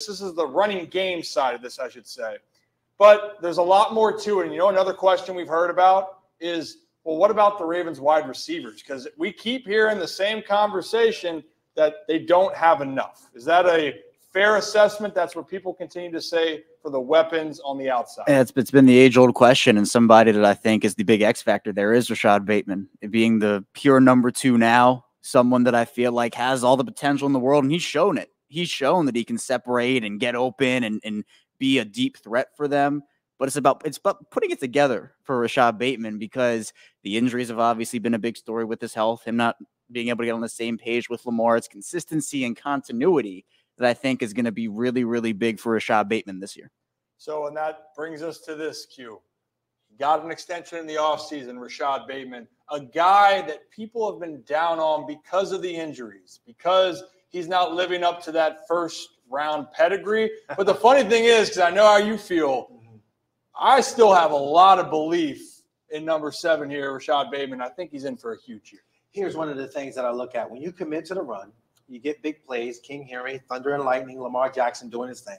This is the running game side of this, I should say. But there's a lot more to it. And, another question we've heard about is, well, what about the Ravens wide receivers? Because we keep hearing the same conversation that they don't have enough. Is that a fair assessment? That's what people continue to say for the weapons on the outside. Yeah, it's been the age-old question, and somebody that I think is the big X factor there is Rashod Bateman, being the pure number 2 now, someone that I feel like has all the potential in the world, and he's shown it. He's shown that he can separate and get open and be a deep threat for them. But it's about putting it together for Rashod Bateman, because the injuries have obviously been a big story with his health, him not being able to get on the same page with Lamar. It's consistency and continuity that I think is going to be really, really big for Rashod Bateman this year. So, and that brings us to this, Q. He got an extension in the offseason, Rashod Bateman, a guy that people have been down on because of the injuries, because he's not living up to that first-round pedigree. But the funny thing is, because I know how you feel, I still have a lot of belief in number 7 here, Rashod Bateman. I think he's in for a huge year. Here's one of the things that I look at. When you commit to the run, you get big plays, King Henry, Thunder and Lightning, Lamar Jackson doing his thing.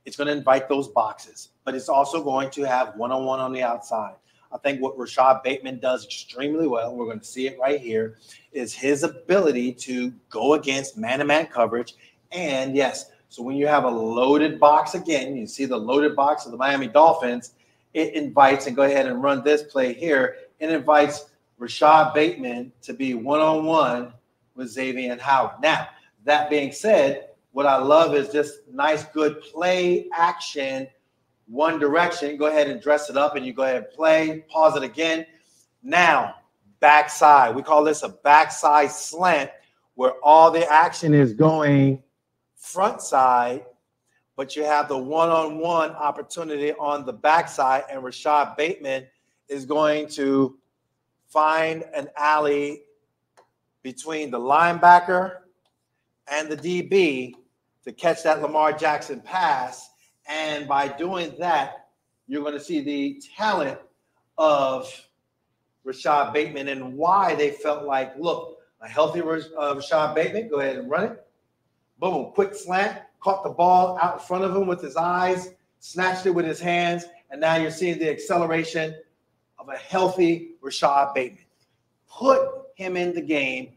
It's going to invite those boxes, but it's also going to have one-on-one on the outside. I think what Rashod Bateman does extremely well, and we're going to see it right here, is his ability to go against man-to-man coverage. And yes, so when you have a loaded box again, you see the loaded box of the Miami Dolphins, it invites, and go ahead and run this play here, it invites Rashod Bateman to be one-on-one with Xavier Howard. Now, that being said, what I love is just nice, good play action, one direction. Go ahead and dress it up, and you go ahead and play. Pause it again. Now, backside. We call this a backside slant, where all the action is going front side, but you have the one-on-one opportunity on the backside, and Rashod Bateman is going to find an alley between the linebacker and the DB to catch that Lamar Jackson pass. And by doing that, you're going to see the talent of Rashod Bateman and why they felt like, look, a healthy Rashod Bateman, go ahead and run it. Boom, quick slant, caught the ball out in front of him with his eyes, snatched it with his hands, and now you're seeing the acceleration of a healthy Rashod Bateman. Put him in the game,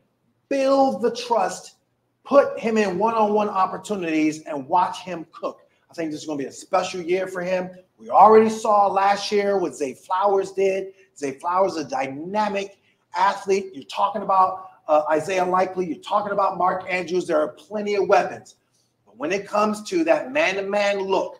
build the trust, put him in one-on-one opportunities, and watch him cook. I think this is going to be a special year for him. We already saw last year what Zay Flowers did. Zay Flowers is a dynamic athlete. You're talking about Isaiah Likely. You're talking about Mark Andrews. There are plenty of weapons. But when it comes to that man-to-man look,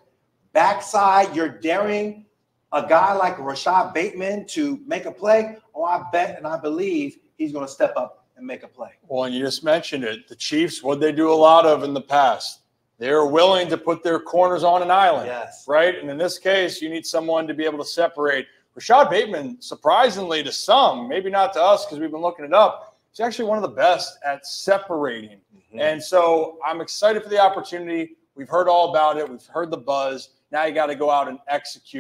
backside, you're daring a guy like Rashod Bateman to make a play. Oh, I bet and I believe he's going to step up and make a play. Well, and you just mentioned it. The Chiefs, what they do a lot of in the past, they're willing to put their corners on an island, yes, right? And in this case, you need someone to be able to separate. Rashod Bateman, surprisingly to some, maybe not to us because we've been looking it up, he's actually one of the best at separating. And so I'm excited for the opportunity. We've heard all about it. We've heard the buzz. Now you got to go out and execute.